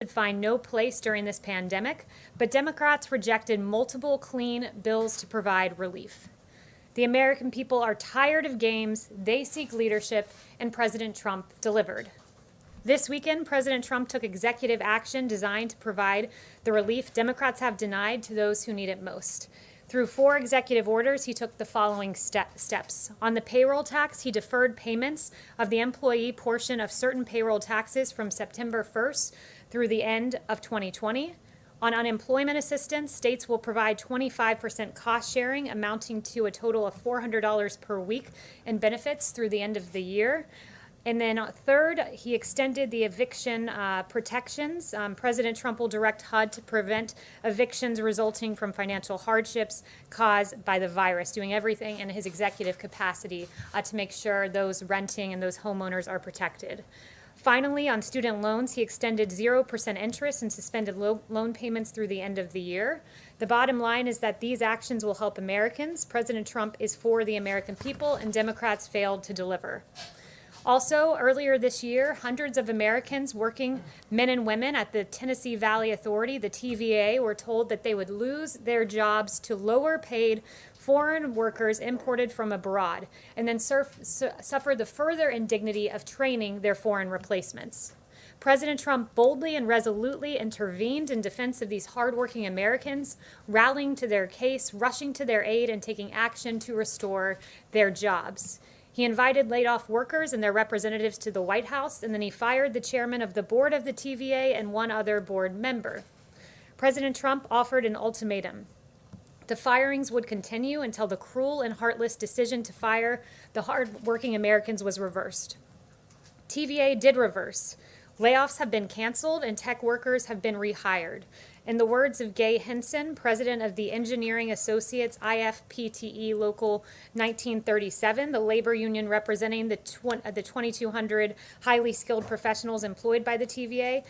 would find no place during this pandemic, but Democrats rejected multiple clean bills to provide relief. The American people are tired of games, they seek leadership, and President Trump delivered. This weekend, President Trump took executive action designed to provide the relief Democrats have denied to those who need it most. Through 4 executive orders, he took the following steps. On the payroll tax, he deferred payments of the employee portion of certain payroll taxes from September 1st through the end of 2020. On unemployment assistance, states will provide 25% cost sharing, amounting to a total of $400 per week in benefits through the end of the year. And then third, he extended the eviction protections. President Trump will direct HUD to prevent evictions resulting from financial hardships caused by the virus, doing everything in his executive capacity to make sure those renting and those homeowners are protected. Finally, on student loans, he extended 0% interest and suspended loan payments through the end of the year. The bottom line is that these actions will help Americans. President Trump is for the American people, and Democrats failed to deliver. Also, earlier this year, hundreds of Americans, working men and women at the Tennessee Valley Authority, the TVA, were told that they would lose their jobs to lower-paid foreign workers imported from abroad, and then suffer the further indignity of training their foreign replacements. President Trump boldly and resolutely intervened in defense of these hardworking Americans, rallying to their case, rushing to their aid, and taking action to restore their jobs. He invited laid-off workers and their representatives to the White House, and then he fired the chairman of the board of the TVA and one other board member. President Trump offered an ultimatum. The firings would continue until the cruel and heartless decision to fire the hard-working Americans was reversed. TVA did reverse. Layoffs have been canceled and tech workers have been rehired. In the words of Gay Henson, president of the Engineering Associates IFPTE Local 1937, the labor union representing the 2,200 highly skilled professionals employed by the TVA,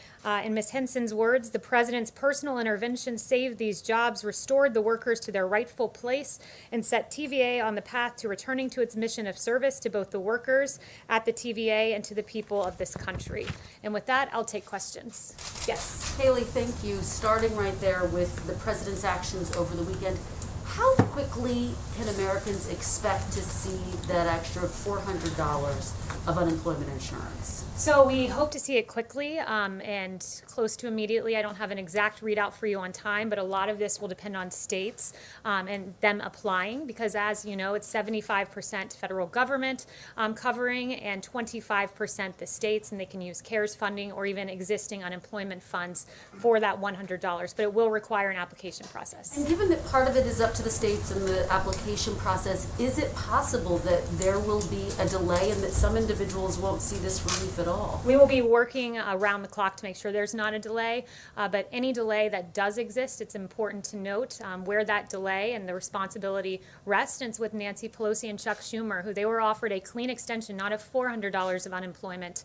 in Ms. Henson's words, the president's personal intervention saved these jobs, restored the workers to their rightful place, and set TVA on the path to returning to its mission of service to both the workers at the TVA and to the people of this country. And with that, I'll take questions. Yes. Kayleigh, thank you. Starting right there with the president's actions over the weekend, how quickly can Americans expect to see that extra $400 of unemployment insurance? So we hope to see it quickly and close to immediately. I don't have an exact readout for you on time, but a lot of this will depend on states and them applying, because as you know, it's 75% federal government covering and 25% the states, and they can use CARES funding or even existing unemployment funds for that $100, but it will require an application process. And given that part of it is up to the states and the application process, is it possible that there will be a delay and that some individuals won't see this relief at all? We will be working around the clock to make sure there's not a delay, but any delay that does exist, it's important to note where that delay and the responsibility rests. And it's with Nancy Pelosi and Chuck Schumer, who they were offered a clean extension, not of $400 of unemployment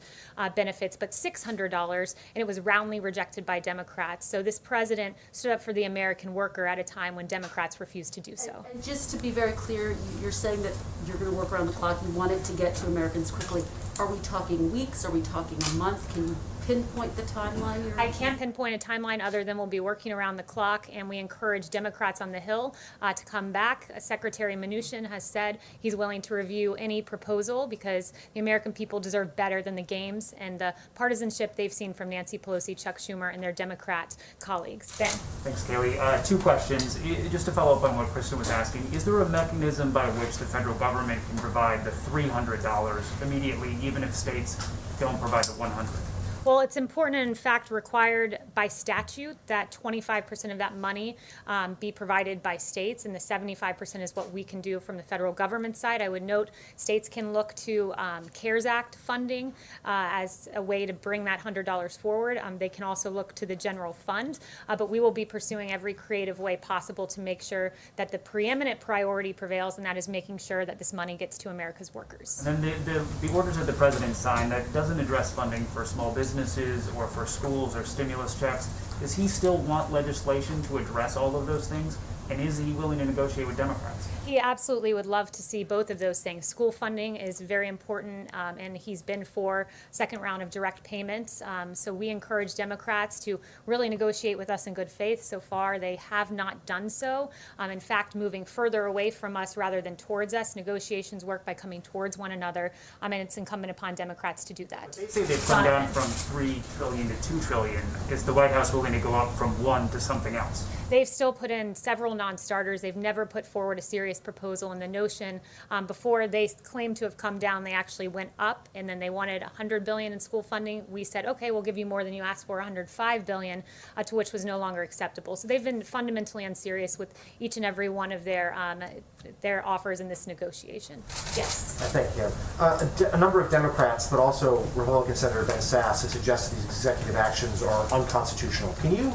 benefits, but $600, and it was roundly rejected by Democrats. So this president stood up for the American worker at a time when Democrats refused to do so. And just to be very clear, you're saying that you're going to work around the clock. You want it to get to Americans quickly. Are we talking weeks? Are we talking a month? Can you pinpoint the timeline? I can't pinpoint a timeline other than we'll be working around the clock, and we encourage Democrats on the Hill to come back. Secretary Mnuchin has said he's willing to review any proposal because the American people deserve better than the games and the partisanship they've seen from Nancy Pelosi, Chuck Schumer, and their Democrat colleagues. Ben. Thanks, Kayleigh. 2 questions. Just to follow up on what Kristen was asking, is there a mechanism by which the federal government can provide the $300 immediately, even if states don't provide the $100? Well, it's important and in fact required by statute that 25% of that money be provided by states, and the 75% is what we can do from the federal government side. I would note states can look to CARES Act funding as a way to bring that $100 forward. They can also look to the general fund, but we will be pursuing every creative way possible to make sure that the preeminent priority prevails, and that is making sure that this money gets to America's workers. And then the orders that the president signed, that doesn't address funding for small businesses or for schools or stimulus checks. Does he still want legislation to address all of those things? And is he willing to negotiate with Democrats? He absolutely would love to see both of those things. School funding is very important, and he's been for second round of direct payments. So we encourage Democrats to really negotiate with us in good faith. So far, they have not done so. In fact, moving further away from us rather than towards us. Negotiations work by coming towards one another, and it's incumbent upon Democrats to do that. They say they've come down from $3 trillion to $2 trillion. Is the White House willing to go up from one to something else? They've still put in several non-starters. They've never put forward a serious proposal. And the notion, before they claimed to have come down, they actually went up, and then they wanted $100 billion in school funding. We said, okay, we'll give you more than you asked for, $105 billion, to which was no longer acceptable. So they've been fundamentally unserious with each and every one of their offers in this negotiation. Yes. Thank you. A number of Democrats, but also Republican Senator Ben Sasse, have suggested these executive actions are unconstitutional. Can you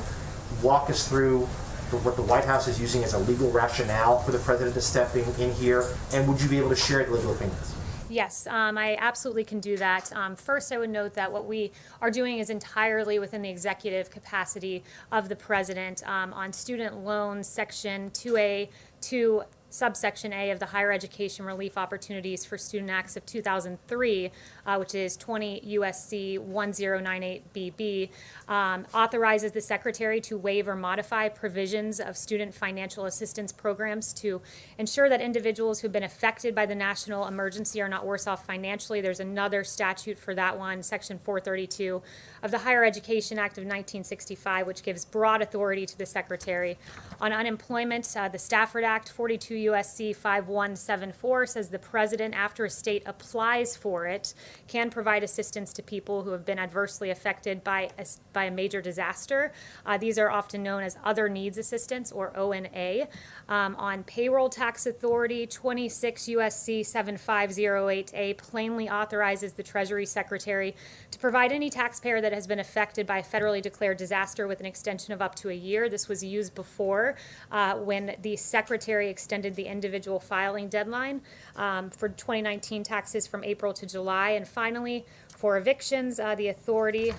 walk us through what the White House is using as a legal rationale for the president to step in here, and would you be able to share the legal opinions? Yes, I absolutely can do that. First, I would note that what we are doing is entirely within the executive capacity of the president. On student loans, Section 2A, 2 subsection A of the Higher Education Relief Opportunities for Student Acts of 2003, which is 20 USC 1098BB, authorizes the Secretary to waive or modify provisions of student financial assistance programs to ensure that individuals who have been affected by the national emergency are not worse off financially. There's another statute for that one, Section 432 of the Higher Education Act of 1965, which gives broad authority to the Secretary. On unemployment, the Stafford Act, 42 USC 5174, says the president, after a state applies for it, can provide assistance to people who have been adversely affected by a major disaster. These are often known as other needs assistance, or ONA. On payroll tax authority, 26 USC 7508A plainly authorizes the Treasury Secretary to provide any taxpayer that has been affected by a federally declared disaster with an extension of up to a year. This was used before when the Secretary extended the individual filing deadline for 2019 taxes from April to July. And finally, for evictions, the authority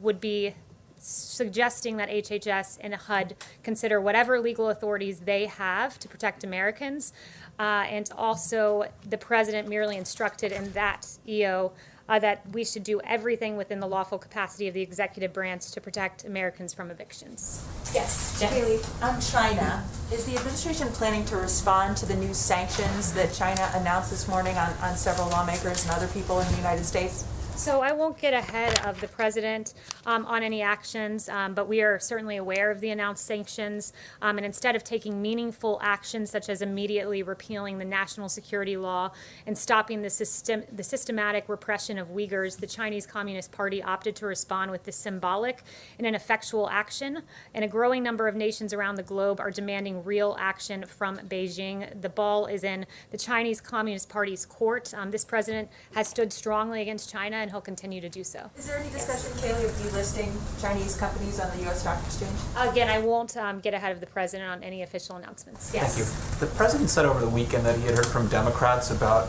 would be suggesting that HHS and HUD consider whatever legal authorities they have to protect Americans. And also, the president merely instructed in that EO that we should do everything within the lawful capacity of the executive branch to protect Americans from evictions. Yes, Jen. Kayleigh, on China, is the administration planning to respond to the new sanctions that China announced this morning on several lawmakers and other people in the United States? So I won't get ahead of the president on any actions, but we are certainly aware of the announced sanctions. And instead of taking meaningful actions, such as immediately repealing the national security law and stopping the systematic repression of Uyghurs, the Chinese Communist Party opted to respond with this symbolic and ineffectual action. And a growing number of nations around the globe are demanding real action from Beijing. The ball is in the Chinese Communist Party's court. This president has stood strongly against China, and he'll continue to do so. Is there any discussion, Kayleigh, of delisting Chinese companies on the U.S. Stock Exchange? Again, I won't get ahead of the president on any official announcements. Yes. Thank you. The president said over the weekend that he had heard from Democrats about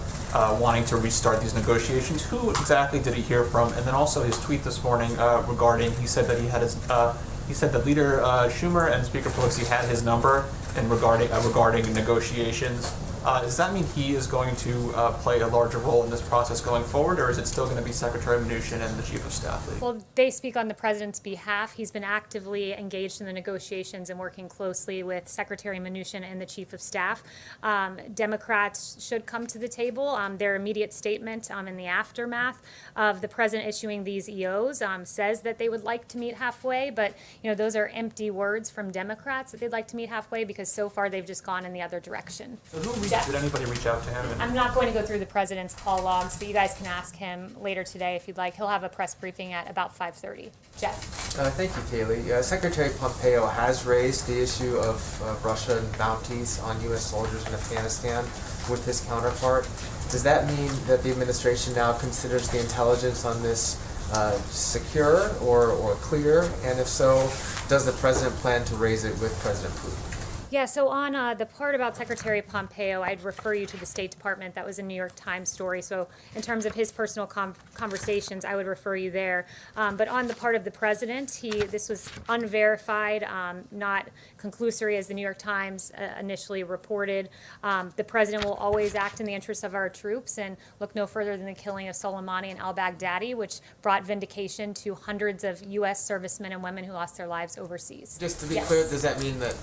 wanting to restart these negotiations. Who exactly did he hear from? And then also his tweet this morning regarding, he said that he said that Leader Schumer and Speaker Pelosi had his number and regarding negotiations. Does that mean he is going to play a larger role in this process going forward, or is it still going to be Secretary Mnuchin and the Chief of Staff? Well, they speak on the president's behalf. He's been actively engaged in the negotiations and working closely with Secretary Mnuchin and the Chief of Staff. Democrats should come to the table. Their immediate statement in the aftermath of the president issuing these EOs says that they would like to meet halfway, but those are empty words from Democrats that they'd like to meet halfway, because so far they've just gone in the other direction. So did anybody reach out to him? I'm not going to go through the president's call logs, but you guys can ask him later today if you'd like. He'll have a press briefing at about 5:30. Jeff. Thank you, Kayleigh. Secretary Pompeo has raised the issue of Russian bounties on U.S. soldiers in Afghanistan with his counterpart. Does that mean that the administration now considers the intelligence on this secure or clear? And if so, does the president plan to raise it with President Putin? Yeah, so on the part about Secretary Pompeo, I'd refer you to the State Department. That was a New York Times story. So in terms of his personal conversations, I would refer you there. But on the part of the president, this was unverified, not conclusory as the New York Times initially reported. The president will always act in the interests of our troops and look no further than the killing of Soleimani and al-Baghdadi, which brought vindication to hundreds of U.S. servicemen and women who lost their lives overseas. Just to be Yes. clear, does that mean that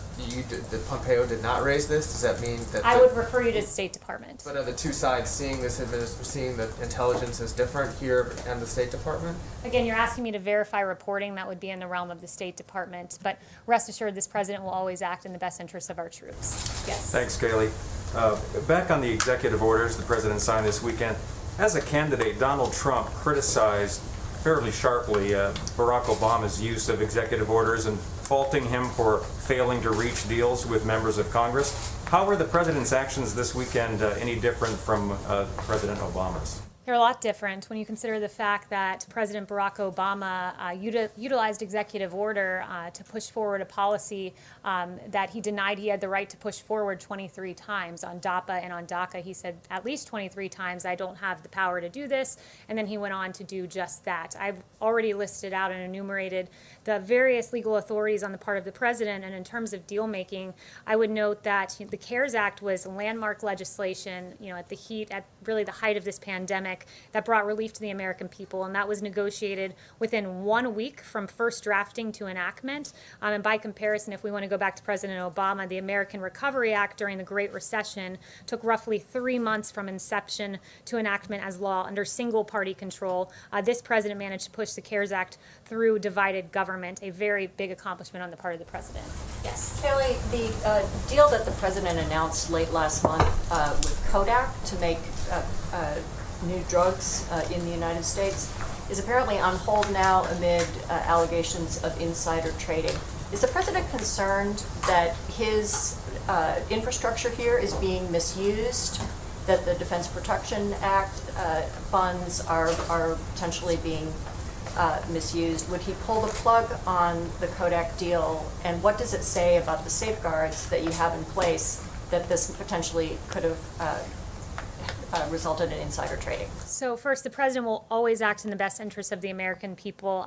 that Pompeo did not raise this? Does that mean that I would refer you to the State Department. But are the two sides seeing seeing the intelligence as different here and the State Department? Again, you're asking me to verify reporting. That would be in the realm of the State Department. But rest assured, this president will always act in the best interests of our troops. Yes. Thanks, Kayleigh. Back on the executive orders the president signed this weekend, as a candidate, Donald Trump criticized fairly sharply Barack Obama's use of executive orders and faulting him for failing to reach deals with members of Congress. How were the president's actions this weekend any different from President Obama's? They're a lot different when you consider the fact that President Barack Obama utilized executive order to push forward a policy that he denied he had the right to push forward 23 times on DAPA and on DACA. He said at least 23 times, I don't have the power to do this, and then he went on to do just that. I've already listed out and enumerated the various legal authorities on the part of the president, and in terms of deal making, I would note that the CARES Act was landmark legislation, at really the height of this pandemic, that brought relief to the American people, and that was negotiated within 1 week from first drafting to enactment. And by comparison, if we want to go back to President Obama, the American Recovery Act during the Great Recession took roughly 3 months from inception to enactment as law under single-party control. This president managed to push the CARES Act through divided government, a very big accomplishment on the part of the president. Yes. Kayleigh, the deal that the president announced late last month with Kodak to make new drugs in the United States is apparently on hold now amid allegations of insider trading. Is the president concerned that his infrastructure here is being misused, that the Defense Production Act funds are potentially being misused? Would he pull the plug on the Kodak deal, and what does it say about the safeguards that you have in place that this potentially could have resulted in insider trading? So first, the president will always act in the best interest of the American people.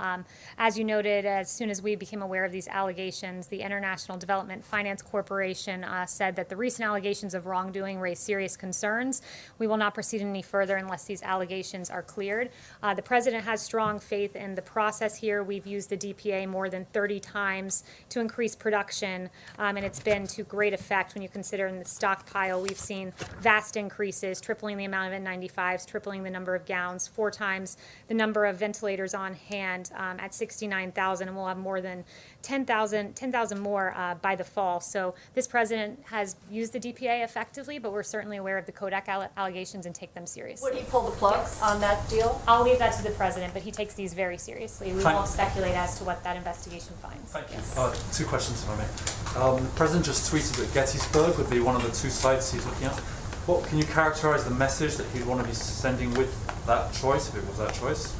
As you noted, as soon as we became aware of these allegations, the International Development Finance Corporation said that the recent allegations of wrongdoing raise serious concerns. We will not proceed any further unless these allegations are cleared. The president has strong faith in the process here. We've used the DPA more than 30 times to increase production, and it's been to great effect when you consider in the stockpile. We've seen vast increases, tripling the amount of N95s, tripling the number of gowns, 4 times the number of ventilators on hand at 69,000, and we'll have more than 10,000 more by the fall. So this president has used the DPA effectively, but we're certainly aware of the Kodak allegations and take them seriously. Would he pull the plug on that deal? I'll leave that to the president, but he takes these very seriously. We Thank- won't speculate as to what that investigation finds. Thank you. Yes. 2 questions, if I may. The president just tweeted that Gettysburg would be one of the 2 sites he's looking at. What can you characterize the message that he'd want to be sending with that choice, if it was that choice?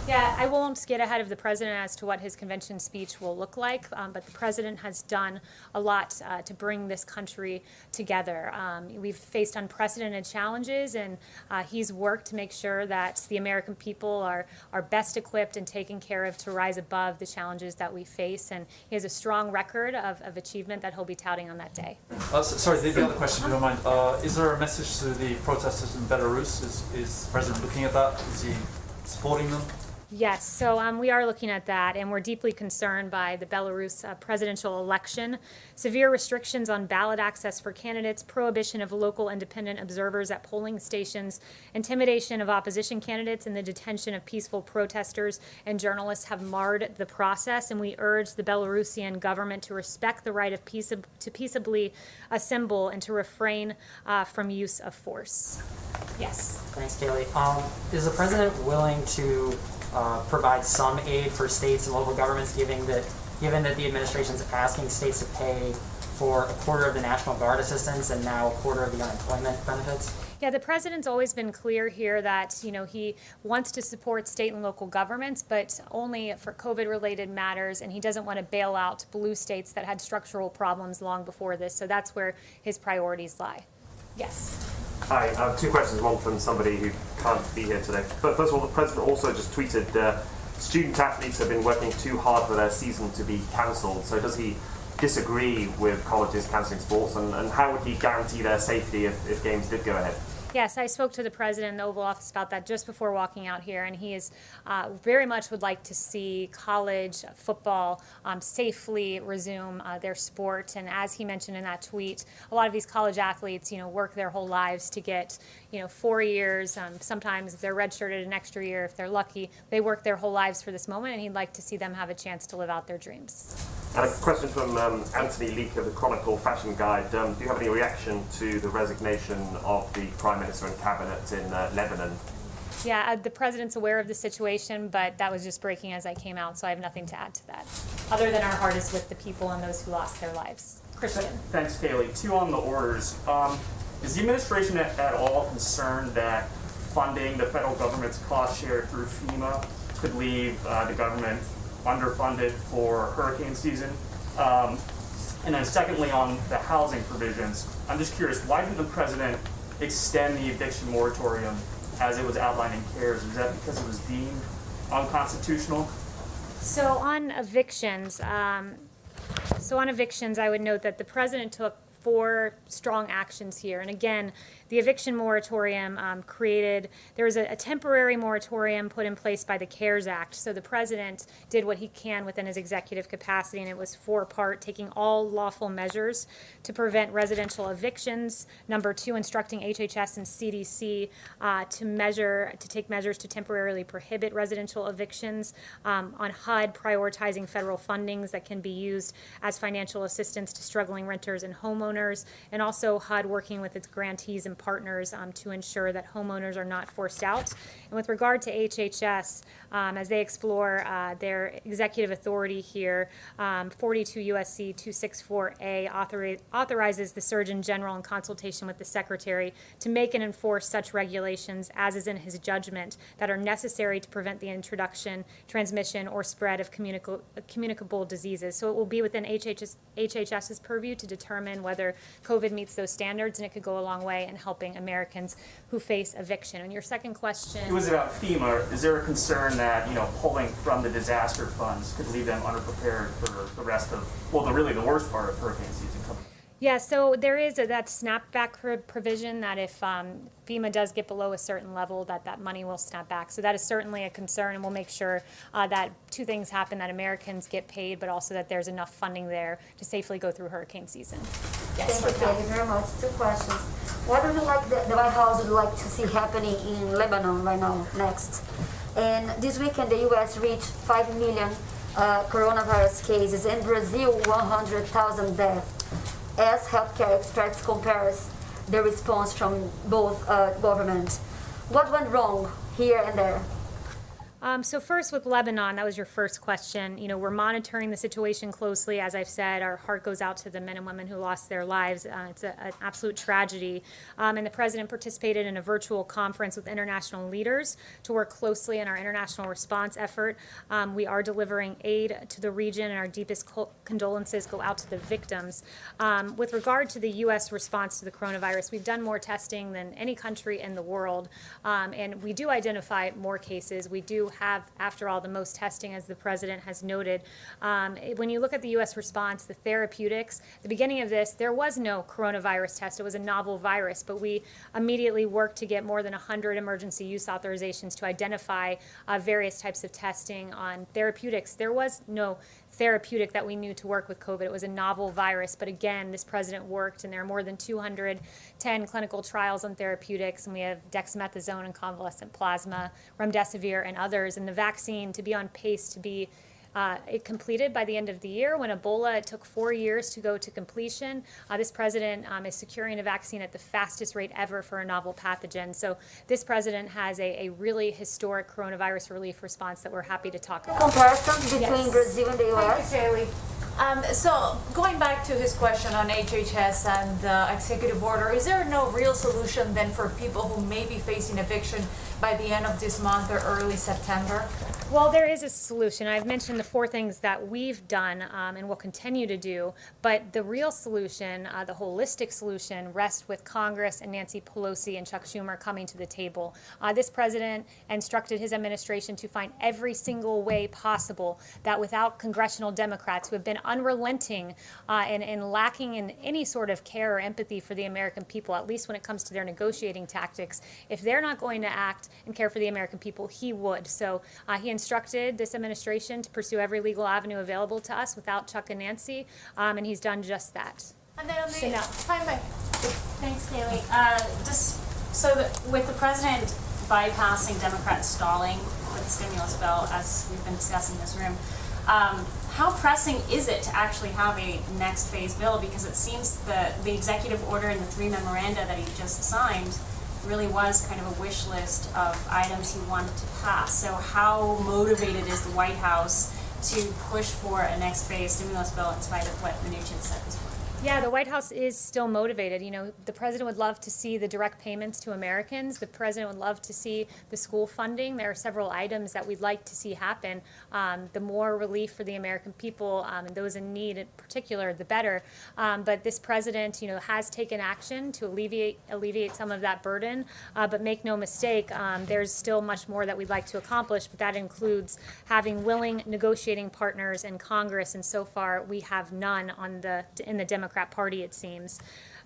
Yeah, I won't get ahead of the president as to what his convention speech will look like, but the president has done a lot to bring this country together. We've faced unprecedented challenges, and he's worked to make sure that the American people are best equipped and taken care of to rise above the challenges that we face, and he has a strong record of achievement that he'll be touting on that day. Sorry, the other question, if you don't mind. Is there a message to the protesters in Belarus? Is the president looking at that? Is he supporting them? Yes, so we are looking at that, and we're deeply concerned by the Belarus presidential election. Severe restrictions on ballot access for candidates, prohibition of local independent observers at polling stations, intimidation of opposition candidates, and the detention of peaceful protesters and journalists have marred the process, and we urge the Belarusian government to respect the right of to peaceably assemble and to refrain from use of force. Yes. Thanks, Kayleigh. Is the president willing to provide some aid for states and local governments, given that the administration is asking states to pay for a quarter of the National Guard assistance and now a quarter of the unemployment benefits? Yeah, the president's always been clear here that, he wants to support state and local governments, but only for COVID-related matters, and he doesn't want to bail out blue states that had structural problems long before this. So that's where his priorities lie. Yes. Hi, I have two questions, one from somebody who can't be here today. But first of all, the president also just tweeted student athletes have been working too hard for their season to be cancelled. So does he disagree with colleges cancelling sports, and how would he guarantee their safety if games did go ahead? Yes, I spoke to the president in the Oval Office about that just before walking out here, and he is very much would like to see college football safely resume their sport. And as he mentioned in that tweet, a lot of these college athletes, work their whole lives to get, 4 years. Sometimes if they're redshirted an extra year, if they're lucky, they work their whole lives for this moment, and he'd like to see them have a chance to live out their dreams. And a question from Anthony Leake of the Chronicle Fashion Guide. Do you have any reaction to the resignation of the Prime Minister and Cabinet in Lebanon? Yeah, the president's aware of the situation, but that was just breaking as I came out, so I have nothing to add to that, other than our heart is with the people and those who lost their lives. Christian. Thanks, Kayleigh. Two on the orders. Is the administration at all concerned that funding the federal government's cost share through FEMA could leave the government underfunded for hurricane season? And then secondly, on the housing provisions, I'm just curious, why didn't the president extend the eviction moratorium as it was outlined in CARES? Is that because it was deemed unconstitutional? So on evictions, I would note that the president took 4 strong actions here. And again, the eviction moratorium there was a temporary moratorium put in place by the CARES Act. So the president did what he can within his executive capacity, and it was 4-part, taking all lawful measures to prevent residential evictions. Number 2, instructing HHS and CDC to take measures to temporarily prohibit residential evictions. On HUD, prioritizing federal fundings that can be used as financial assistance to struggling renters and homeowners, and also HUD working with its grantees and partners to ensure that homeowners are not forced out. And with regard to HHS, as they explore their executive authority here, 42 U.S.C. 264A authorizes the Surgeon General in consultation with the Secretary to make and enforce such regulations as is in his judgment that are necessary to prevent the introduction, transmission, or spread of communicable diseases. So it will be within HHS's purview to determine whether COVID meets those standards, and it could go a long way in helping Americans who face eviction. And your second question? It was about FEMA. Is there a concern that, pulling from the disaster funds could leave them underprepared for the rest of, the worst part of hurricane season coming? Yeah, so there is that snapback provision that if FEMA does get below a certain level, that money will snap back. So that is certainly a concern, and we'll make sure that 2 things happen, that Americans get paid, but also that there's enough funding there to safely go through hurricane season. Yes. Thank you, Kayleigh, very much. 2 questions. What would you like the White House would like to see happening in Lebanon right now, next? And this weekend, the U.S. reached 5 million coronavirus cases, and Brazil 100,000 deaths. As healthcare experts compares the response from both governments. What went wrong here and there? So first with Lebanon, that was your first question. We're monitoring the situation closely. As I've said, our heart goes out to the men and women who lost their lives. It's an absolute tragedy. And the president participated in a virtual conference with international leaders to work closely in our international response effort. We are delivering aid to the region, and our deepest condolences go out to the victims. With regard to the U.S. response to the coronavirus, we've done more testing than any country in the world. And we do identify more cases. We do have, after all, the most testing, as the president has noted. When you look at the U.S. response, the therapeutics, the beginning of this, there was no coronavirus test. It was a novel virus, but we immediately worked to get more than 100 emergency use authorizations to identify various types of testing on therapeutics. There was no therapeutic that we knew to work with COVID. It was a novel virus, but again, this president worked, and there are more than 210 clinical trials on therapeutics, and we have dexamethasone and convalescent plasma, remdesivir, and others, and the vaccine to be on pace to be completed by the end of the year. When Ebola, it took 4 years to go to completion. This president is securing a vaccine at the fastest rate ever for a novel pathogen. So this president has a really historic coronavirus relief response that we're happy to talk about. Comparison between Brazil and the U.S.? Thank you, Kayleigh. So going back to his question on HHS and executive order, is there no real solution then for people who may be facing eviction by the end of this month or early September? Well, there is a solution. I've mentioned the 4 things that we've done and will continue to do, but the real solution, the holistic solution, rests with Congress and Nancy Pelosi and Chuck Schumer coming to the table. This president instructed his administration to find every single way possible that without congressional Democrats who have been unrelenting and lacking in any sort of care or empathy for the American people, at least when it comes to their negotiating tactics, if they're not going to act and care for the American people, he would. So he instructed this administration to pursue every legal avenue available to us without Chuck and Nancy, and he's done just that. And then on the Chanel. Thanks, Kayleigh. With the president bypassing Democrats stalling with the stimulus bill, as we've been discussing in this room, how pressing is it to actually have a next phase bill? Because it seems that the executive order and the 3 memoranda that he just signed really was kind of a wish list of items he wanted to pass. So how motivated is the White House to push for a next phase stimulus bill in spite of what Mnuchin said this morning? Yeah, the White House is still motivated. You know, the president would love to see the direct payments to Americans. The president would love to see the school funding. There are several items that we'd like to see happen. The more relief for the American people and those in need in particular, the better. But this president, you know, has taken action to alleviate some of that burden. But make no mistake, there's still much more that we'd like to accomplish. But that includes having willing negotiating partners in Congress. And so far, we have none in the Democrat Party, it seems.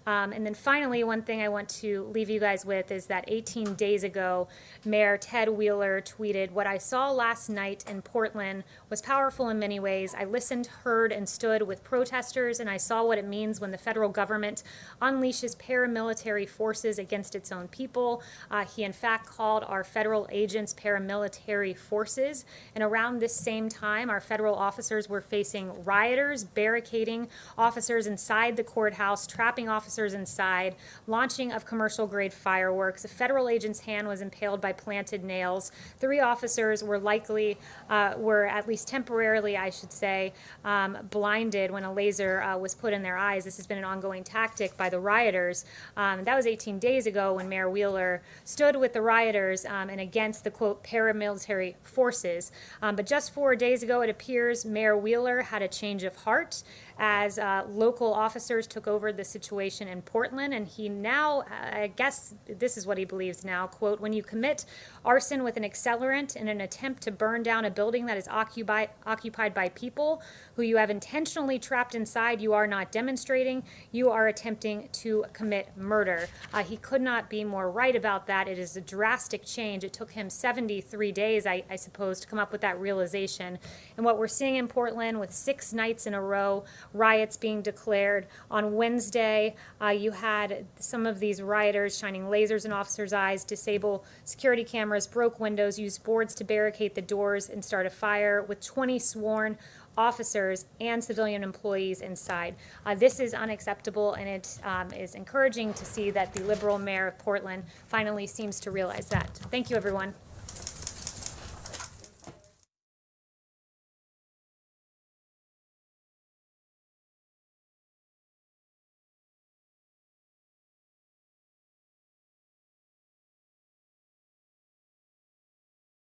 And then finally, one thing I want to leave you guys with is that 18 days ago, Mayor Ted Wheeler tweeted, "What I saw last night in Portland was powerful in many ways. I listened, heard, and stood with protesters, and I saw what it means when the federal government unleashes paramilitary forces against its own people." He, in fact, called our federal agents paramilitary forces. And around this same time, our federal officers were facing rioters, barricading officers inside the courthouse, trapping officers inside, launching of commercial-grade fireworks. A federal agent's hand was impaled by planted nails. 3 officers were were at least temporarily, I should say, blinded when a laser was put in their eyes. This has been an ongoing tactic by the rioters. That was 18 days ago when Mayor Wheeler stood with the rioters and against the, quote, paramilitary forces. But just 4 days ago, it appears Mayor Wheeler had a change of heart as local officers took over the situation in Portland, and he now, I guess this is what he believes now, quote, "When you commit arson with an accelerant in an attempt to burn down a building that is occupied by people who you have intentionally trapped inside, you are not demonstrating, you are attempting to commit murder." He could not be more right about that. It is a drastic change. It took him 73 days, I suppose, to come up with that realization. And what we're seeing in Portland with 6 nights in a row, riots being declared. On Wednesday, you had some of these rioters shining lasers in officers' eyes, disable security cameras, broke windows, used boards to barricade the doors, and start a fire with 20 sworn officers and civilian employees inside. This is unacceptable, and it is encouraging to see that the liberal mayor of Portland finally seems to realize that. Thank you, everyone.